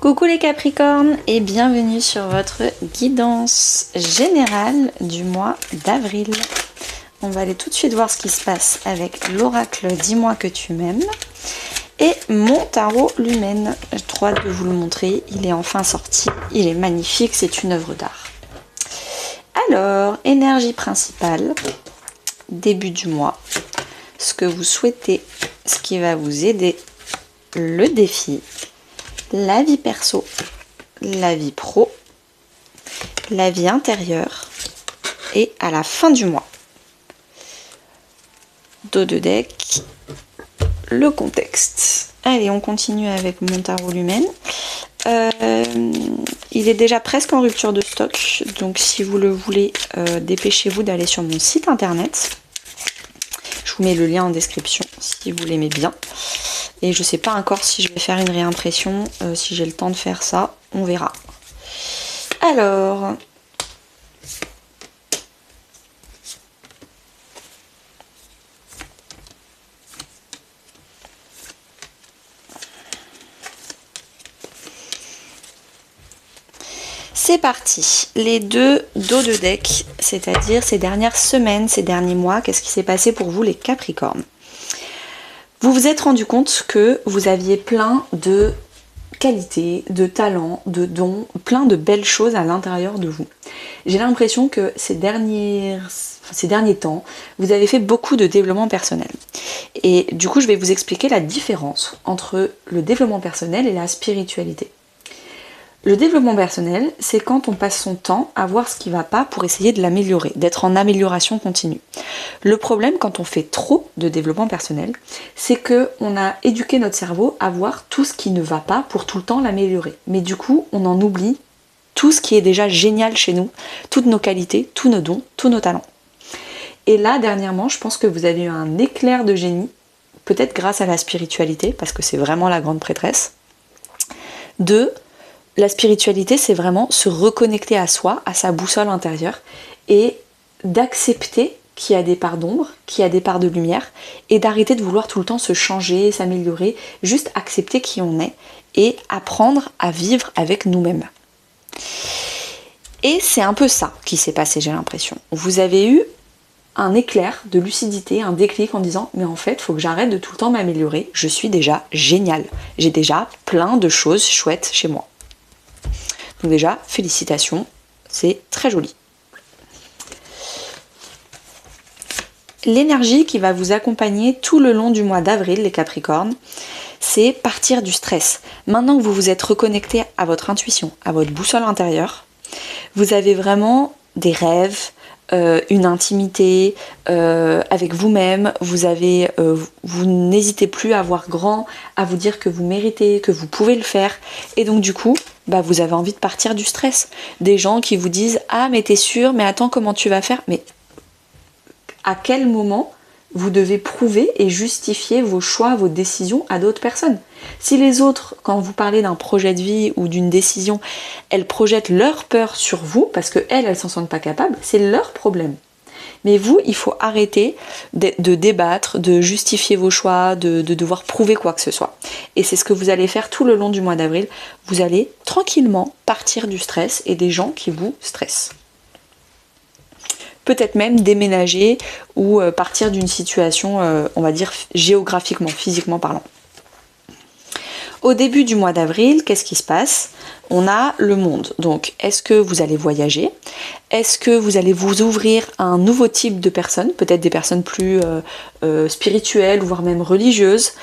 Coucou les Capricornes et bienvenue sur votre guidance générale du mois d'avril. On va aller tout de suite voir ce qui se passe avec l'oracle Dis-moi que tu m'aimes et mon tarot Lumen. J'ai trop hâte de vous le montrer, il est enfin sorti, il est magnifique, c'est une œuvre d'art. Alors, énergie principale, début du mois, ce que vous souhaitez, ce qui va vous aider, le défi, la vie perso, la vie pro, la vie intérieure et à la fin du mois. Dos de deck, le contexte. Allez, on continue avec mon tarot Lumen. Il est déjà presque en rupture de stock, donc si vous le voulez, dépêchez-vous d'aller sur mon site internet. Je vous mets le lien en description si vous l'aimez bien. Et je ne sais pas encore si je vais faire une réimpression, si j'ai le temps de faire ça, on verra. Alors, c'est parti. Les deux dos de deck, c'est-à-dire ces dernières semaines, ces derniers mois, qu'est-ce qui s'est passé pour vous les Capricornes? Vous vous êtes rendu compte que vous aviez plein de qualités, de talents, de dons, plein de belles choses à l'intérieur de vous. J'ai l'impression que ces derniers temps, vous avez fait beaucoup de développement personnel. Et du coup, je vais vous expliquer la différence entre le développement personnel et la spiritualité. Le développement personnel, c'est quand on passe son temps à voir ce qui ne va pas pour essayer de l'améliorer, d'être en amélioration continue. Le problème quand on fait trop de développement personnel, c'est qu'on a éduqué notre cerveau à voir tout ce qui ne va pas pour tout le temps l'améliorer. Mais du coup, on en oublie tout ce qui est déjà génial chez nous, toutes nos qualités, tous nos dons, tous nos talents. Et là, dernièrement, je pense que vous avez eu un éclair de génie, peut-être grâce à la spiritualité, parce que c'est vraiment la grande prêtresse, la spiritualité, c'est vraiment se reconnecter à soi, à sa boussole intérieure, et d'accepter qu'il y a des parts d'ombre, qu'il y a des parts de lumière, et d'arrêter de vouloir tout le temps se changer, s'améliorer, juste accepter qui on est, et apprendre à vivre avec nous-mêmes. Et c'est un peu ça qui s'est passé, j'ai l'impression. Vous avez eu un éclair de lucidité, un déclic en disant mais en fait, il faut que j'arrête de tout le temps m'améliorer, je suis déjà géniale, j'ai déjà plein de choses chouettes chez moi. Donc déjà, félicitations, c'est très joli. L'énergie qui va vous accompagner tout le long du mois d'avril, les Capricornes, c'est partir du stress. Maintenant que vous vous êtes reconnecté à votre intuition, à votre boussole intérieure, vous avez vraiment des rêves, une intimité avec vous-même, vous n'hésitez plus à voir grand, à vous dire que vous méritez, que vous pouvez le faire, et donc du coup, vous avez envie de partir du stress. Des gens qui vous disent « Ah mais t'es sûr, mais attends comment tu vas faire ?» Mais à quel moment vous devez prouver et justifier vos choix, vos décisions à d'autres personnes? Si les autres, quand vous parlez d'un projet de vie ou d'une décision, elles projettent leur peur sur vous, parce qu'elles s'en sentent pas capables, c'est leur problème. Mais vous, il faut arrêter de débattre, de justifier vos choix, de devoir prouver quoi que ce soit. Et c'est ce que vous allez faire tout le long du mois d'avril. Vous allez tranquillement partir du stress et des gens qui vous stressent. Peut-être même déménager ou partir d'une situation, on va dire, géographiquement, physiquement parlant. Au début du mois d'avril, qu'est-ce qui se passe? On a le monde. Donc, est-ce que vous allez voyager? Est-ce que vous allez vous ouvrir à un nouveau type de personnes? Peut-être des personnes plus spirituelles, voire même religieuses.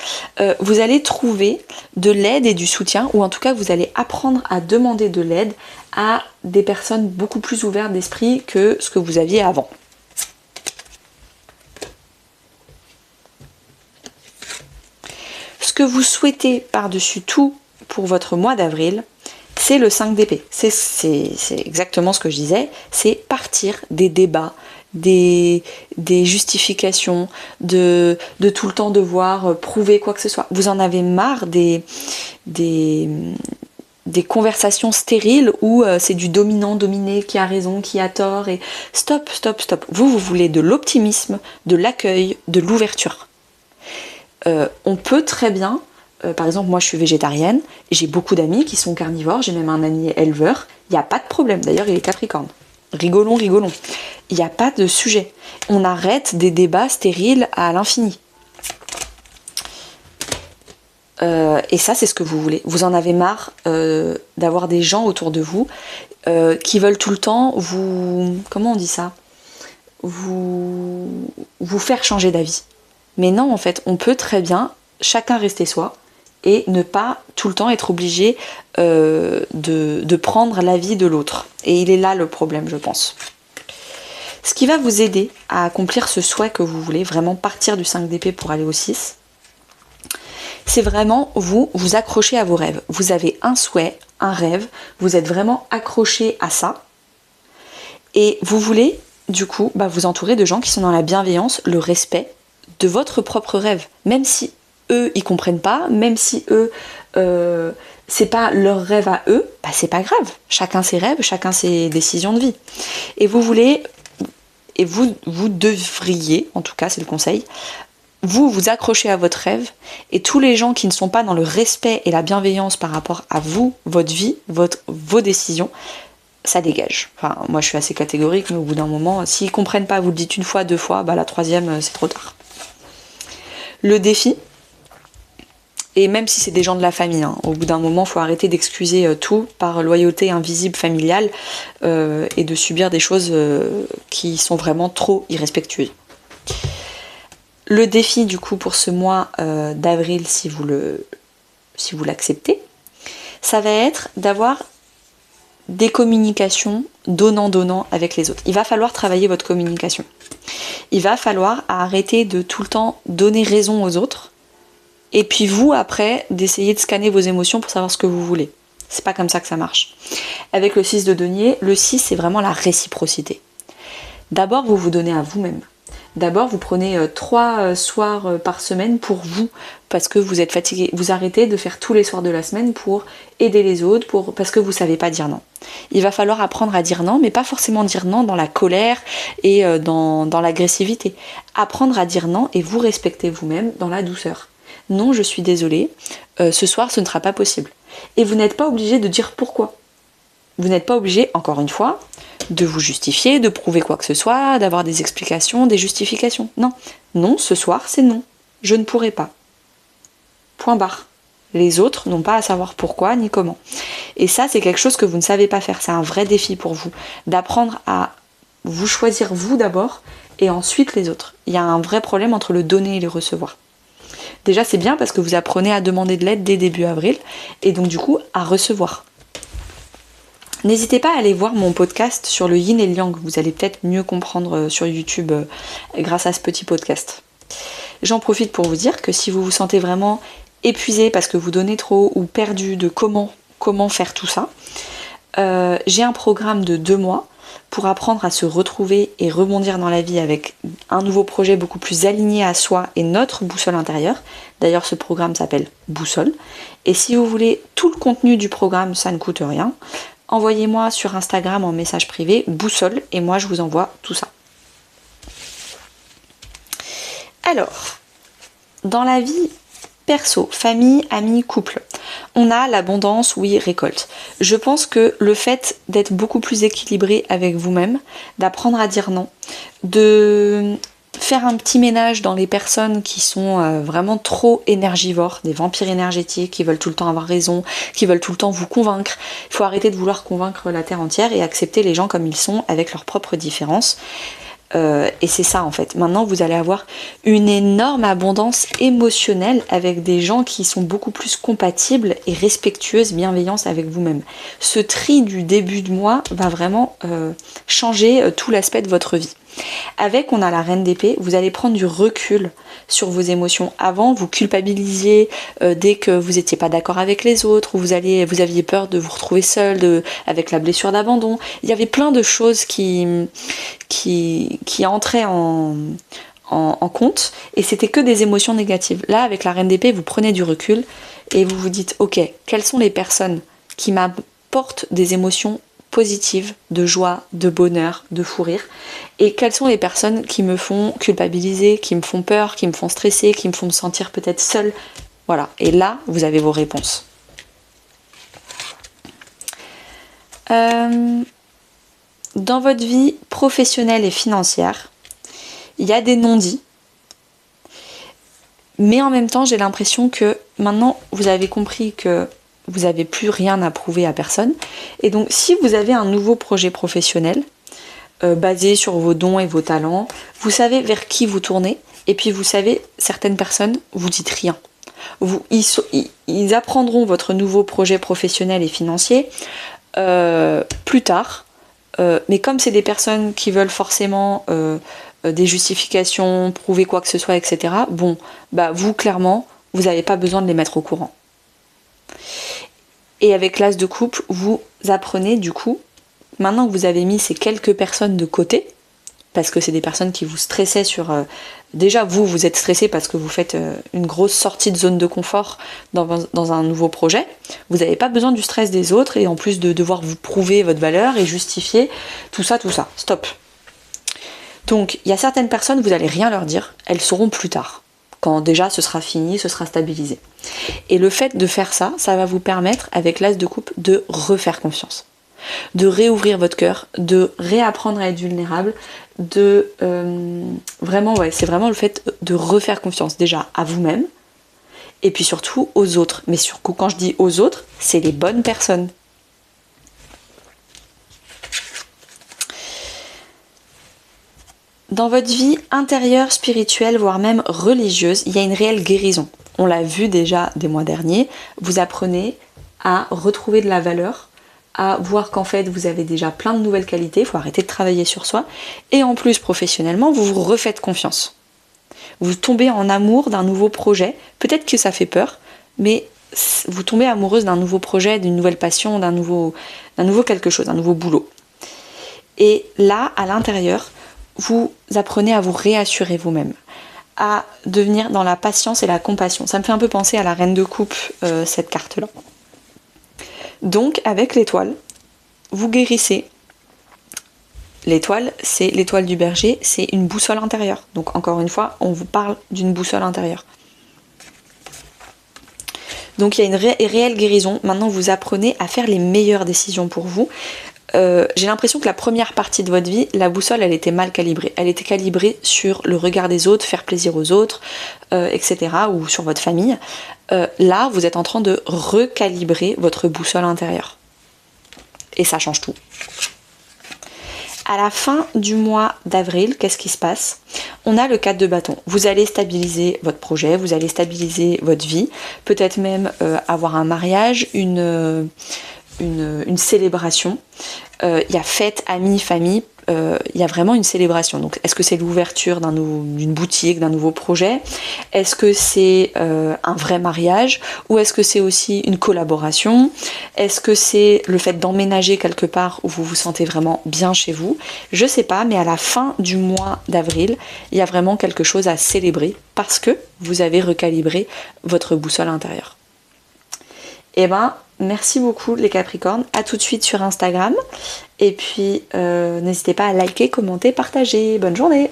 Vous allez trouver de l'aide et du soutien, ou en tout cas, vous allez apprendre à demander de l'aide à des personnes beaucoup plus ouvertes d'esprit que ce que vous aviez avant. Ce que vous souhaitez par-dessus tout pour votre mois d'avril, c'est le 5 d'épée. C'est exactement ce que je disais, c'est partir des débats, des justifications, de tout le temps devoir prouver quoi que ce soit. Vous en avez marre des conversations stériles où c'est du dominant-dominé, qui a raison, qui a tort, et stop. Vous voulez de l'optimisme, de l'accueil, de l'ouverture. On peut très bien par exemple, moi je suis végétarienne, j'ai beaucoup d'amis qui sont carnivores, j'ai même un ami éleveur, il n'y a pas de problème, d'ailleurs il est Capricorne. Rigolons. Il n'y a pas de sujet. On arrête des débats stériles à l'infini. Et ça, c'est ce que vous voulez. Vous en avez marre d'avoir des gens autour de vous qui veulent tout le temps vous... Comment on dit ça ? Vous faire changer d'avis. Mais non, en fait, on peut très bien chacun rester soi et ne pas tout le temps être obligé de prendre l'avis de l'autre. Et il est là le problème, je pense. Ce qui va vous aider à accomplir ce souhait que vous voulez, vraiment partir du 5 d'épée pour aller au 6, c'est vraiment vous accrocher à vos rêves. Vous avez un souhait, un rêve, vous êtes vraiment accroché à ça. Et vous voulez, du coup, vous entourer de gens qui sont dans la bienveillance, le respect de votre propre rêve. Même si eux, ils comprennent pas, même si eux, c'est pas leur rêve à eux, c'est pas grave. Chacun ses rêves, chacun ses décisions de vie. Et vous voulez, et vous devriez, en tout cas c'est le conseil, vous accrochez à votre rêve, et tous les gens qui ne sont pas dans le respect et la bienveillance par rapport à vous, votre vie, vos décisions, ça dégage. Enfin, moi je suis assez catégorique, mais au bout d'un moment, s'ils comprennent pas, vous le dites une fois, deux fois, la troisième, c'est trop tard. Le défi, et même si c'est des gens de la famille, au bout d'un moment, il faut arrêter d'excuser tout par loyauté invisible familiale et de subir des choses qui sont vraiment trop irrespectueuses. Le défi du coup pour ce mois d'avril, si vous l'acceptez, ça va être d'avoir des communications donnant-donnant avec les autres. Il va falloir travailler votre communication. Il va falloir arrêter de tout le temps donner raison aux autres. Et puis vous, après, d'essayer de scanner vos émotions pour savoir ce que vous voulez. C'est pas comme ça que ça marche. Avec le 6 de denier, le 6, c'est vraiment la réciprocité. D'abord, vous vous donnez à vous-même. D'abord, vous prenez 3 soirs par semaine pour vous, parce que vous êtes fatigué. Vous arrêtez de faire tous les soirs de la semaine pour aider les autres, parce que vous savez pas dire non. Il va falloir apprendre à dire non, mais pas forcément dire non dans la colère et dans l'agressivité. Apprendre à dire non et vous respecter vous-même dans la douceur. Non, je suis désolée, ce soir ce ne sera pas possible. Et vous n'êtes pas obligé de dire pourquoi. Vous n'êtes pas obligé, encore une fois, de vous justifier, de prouver quoi que ce soit, d'avoir des explications, des justifications. Non, non, ce soir c'est non. Je ne pourrai pas. Point barre. Les autres n'ont pas à savoir pourquoi ni comment. Et ça, c'est quelque chose que vous ne savez pas faire. C'est un vrai défi pour vous, d'apprendre à vous choisir vous d'abord et ensuite les autres. Il y a un vrai problème entre le donner et le recevoir. Déjà, c'est bien parce que vous apprenez à demander de l'aide dès début avril et donc du coup à recevoir. N'hésitez pas à aller voir mon podcast sur le yin et le yang. Vous allez peut-être mieux comprendre sur YouTube grâce à ce petit podcast. J'en profite pour vous dire que si vous vous sentez vraiment épuisé parce que vous donnez trop ou perdu de comment faire tout ça, j'ai un programme de 2 mois pour apprendre à se retrouver et rebondir dans la vie avec un nouveau projet beaucoup plus aligné à soi et notre boussole intérieure. D'ailleurs, ce programme s'appelle Boussole. Et si vous voulez tout le contenu du programme, ça ne coûte rien. Envoyez-moi sur Instagram en message privé Boussole et moi je vous envoie tout ça. Alors, dans la vie perso, famille, amis, couple, on a l'abondance, oui, récolte. Je pense que le fait d'être beaucoup plus équilibré avec vous-même, d'apprendre à dire non, de faire un petit ménage dans les personnes qui sont vraiment trop énergivores, des vampires énergétiques, qui veulent tout le temps avoir raison, qui veulent tout le temps vous convaincre. Il faut arrêter de vouloir convaincre la terre entière et accepter les gens comme ils sont avec leurs propres différences. Et c'est ça en fait. Maintenant vous allez avoir une énorme abondance émotionnelle avec des gens qui sont beaucoup plus compatibles et respectueuses, bienveillantes avec vous-même. Ce tri du début de mois va vraiment changer tout l'aspect de votre vie. Avec, on a la reine d'épée, vous allez prendre du recul sur vos émotions. Avant, vous culpabilisiez dès que vous n'étiez pas d'accord avec les autres, ou vous aviez peur de vous retrouver seul avec la blessure d'abandon. Il y avait plein de choses qui entraient en compte, et c'était que des émotions négatives. Là, avec la reine d'épée, vous prenez du recul et vous vous dites, ok, quelles sont les personnes qui m'apportent des émotions positives, de joie, de bonheur, de fou rire, et quelles sont les personnes qui me font culpabiliser, qui me font peur, qui me font stresser, qui me font me sentir peut-être seule. Voilà, et là, vous avez vos réponses. Dans votre vie professionnelle et financière, il y a des non-dits. Mais en même temps, j'ai l'impression que maintenant, vous avez compris que vous n'avez plus rien à prouver à personne. Et donc, si vous avez un nouveau projet professionnel, basé sur vos dons et vos talents, vous savez vers qui vous tournez. Et puis, vous savez, certaines personnes, vous dites rien. Ils apprendront votre nouveau projet professionnel et financier plus tard. Mais comme c'est des personnes qui veulent forcément des justifications, prouver quoi que ce soit, etc. Bon, bah vous, clairement, vous n'avez pas besoin de les mettre au courant. Et avec l'as de coupe, vous apprenez du coup, maintenant que vous avez mis ces quelques personnes de côté, parce que c'est des personnes qui vous stressaient sur... déjà, vous êtes stressé parce que vous faites une grosse sortie de zone de confort dans un nouveau projet. Vous n'avez pas besoin du stress des autres et en plus de devoir vous prouver votre valeur et justifier tout ça. Stop. Donc, il y a certaines personnes, vous n'allez rien leur dire, elles sauront plus tard, quand déjà ce sera fini, ce sera stabilisé. Et le fait de faire ça, ça va vous permettre, avec l'as de coupe, de refaire confiance, de réouvrir votre cœur, de réapprendre à être vulnérable, de vraiment, ouais, c'est vraiment le fait de refaire confiance déjà à vous-même, et puis surtout aux autres. Mais surtout, quand je dis aux autres, c'est les bonnes personnes. Dans votre vie intérieure, spirituelle, voire même religieuse, il y a une réelle guérison. On l'a vu déjà des mois derniers, vous apprenez à retrouver de la valeur, à voir qu'en fait vous avez déjà plein de nouvelles qualités, il faut arrêter de travailler sur soi, et en plus professionnellement, vous vous refaites confiance. Vous tombez en amour d'un nouveau projet, peut-être que ça fait peur, mais vous tombez amoureuse d'un nouveau projet, d'une nouvelle passion, d'un nouveau quelque chose, d'un nouveau boulot. Et là, à l'intérieur, vous apprenez à vous réassurer vous-même, à devenir dans la patience et la compassion. Ça me fait un peu penser à la reine de coupe, cette carte-là. Donc, avec l'étoile, vous guérissez. L'étoile, c'est l'étoile du berger, c'est une boussole intérieure. Donc, encore une fois, on vous parle d'une boussole intérieure. Donc, il y a une réelle guérison. Maintenant, vous apprenez à faire les meilleures décisions pour vous. J'ai l'impression que la première partie de votre vie, la boussole, elle était mal calibrée. Elle était calibrée sur le regard des autres, faire plaisir aux autres, etc. ou sur votre famille. Là, vous êtes en train de recalibrer votre boussole intérieure. Et ça change tout. À la fin du mois d'avril, qu'est-ce qui se passe? On a le 4 de bâton. Vous allez stabiliser votre projet, vous allez stabiliser votre vie, peut-être même avoir un mariage, une célébration. Il y a fête, amis, famille, il y a vraiment une célébration. Donc, est-ce que c'est l'ouverture d'une boutique, d'un nouveau projet? Est-ce que c'est un vrai mariage? Ou est-ce que c'est aussi une collaboration? Est-ce que c'est le fait d'emménager quelque part où vous vous sentez vraiment bien chez vous? Je sais pas, mais à la fin du mois d'avril, il y a vraiment quelque chose à célébrer parce que vous avez recalibré votre boussole intérieure. Et ben, merci beaucoup les Capricornes, à tout de suite sur Instagram et puis n'hésitez pas à liker, commenter, partager. Bonne journée!